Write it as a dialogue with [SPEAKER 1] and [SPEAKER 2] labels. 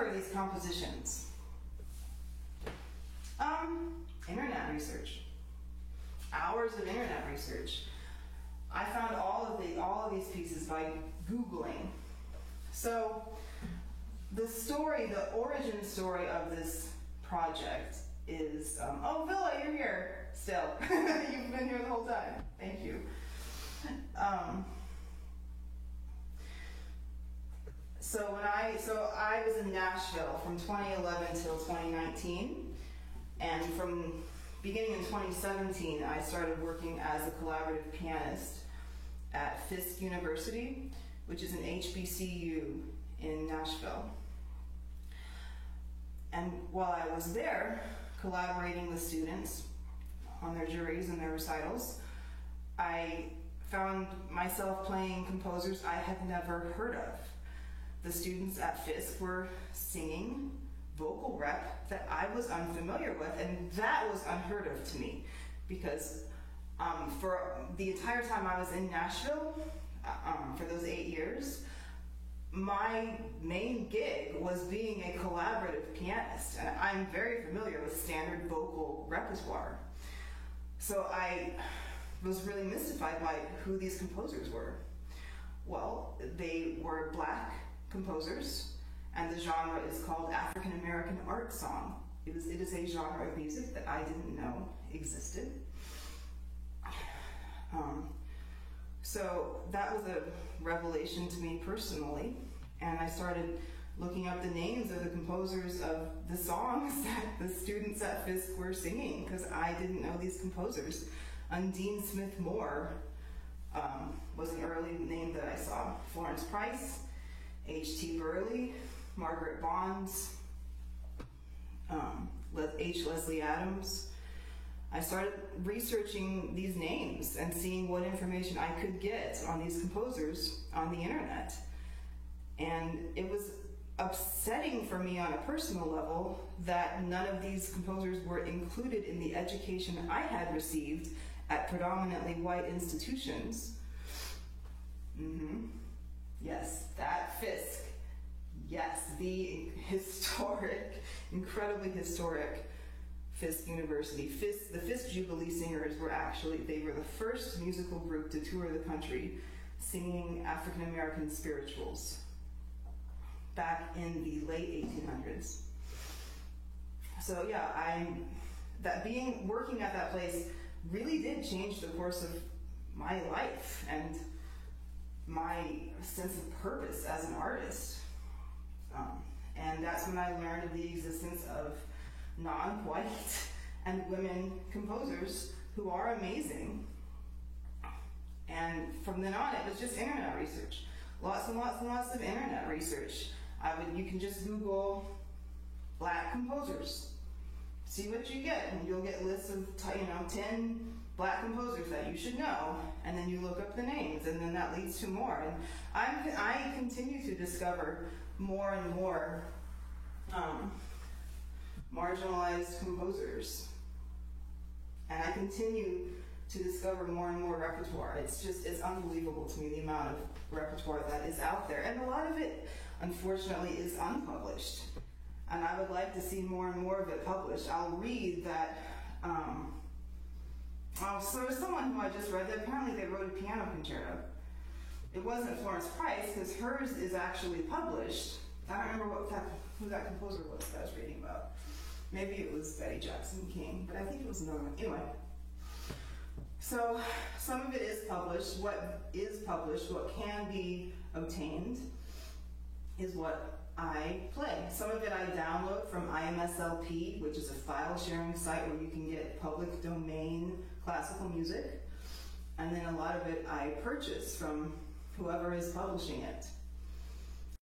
[SPEAKER 1] discover these compositions? Internet research. Hours of internet research. I found all of these pieces by Googling. So the origin story of this project is, oh, Villa, you're here still. You've been here the whole time. Thank you. So I was in Nashville from 2011 till 2019, and from beginning in 2017, I started working as a collaborative pianist at Fisk University, which is an HBCU in Nashville. And while I was there, collaborating with students on their juries and their recitals, I found myself playing composers I had never heard of. The students at Fisk were singing vocal rep that I was unfamiliar with, and that was unheard of to me, because for the entire time I was in Nashville, for those 8 years, my main gig was being a collaborative pianist, and I'm very familiar with standard vocal repertoire. So I was really mystified by who these composers were. Well, they were Black composers, and the genre is called African American art song. It is a genre of music that I didn't know existed. So that was a revelation to me personally, and I started looking up the names of the composers of the songs that the students at Fisk were singing, because I didn't know these composers. Undine Smith Moore was an early name that I saw. Florence Price, H.T. Burley, Margaret Bonds, H. Leslie Adams. I started researching these names and seeing what information I could get on these composers on the internet. And it was upsetting for me on a personal level that none of these composers were included in the education I had received at predominantly white institutions. Yes, that Fisk. Yes, the historic, incredibly historic Fisk University. The Fisk Jubilee Singers were the first musical group to tour the country singing African American spirituals back in the late 1800s. So yeah, working at that place really did change the course of my life and my sense of purpose as an artist. And that's when I learned of the existence of non-white and women composers who are amazing. And from then on, it was just internet research. Lots and lots and lots of internet research. You can just Google Black composers, see what you get, and you'll get lists of 10 Black composers that you should know, and then you look up the names, and then that leads to more. And I continue to discover more and more marginalized composers, and I continue to discover more and more repertoire. It's unbelievable to me the amount of repertoire that is out there, and a lot of it, unfortunately, is unpublished. And I would like to see more and more of it published. I'll read that. So there's someone who I just read that apparently they wrote a piano concerto. It wasn't Florence Price, because hers is actually published. I don't remember who that composer was that I was reading about. Maybe it was Betty Jackson King, but I think it was another one. Anyway. So some of it is published. What is published, what can be obtained, is what I play. Some of it I download from IMSLP, which is a file sharing site where you can get public domain classical music. And then a lot of it I purchase from whoever is publishing it.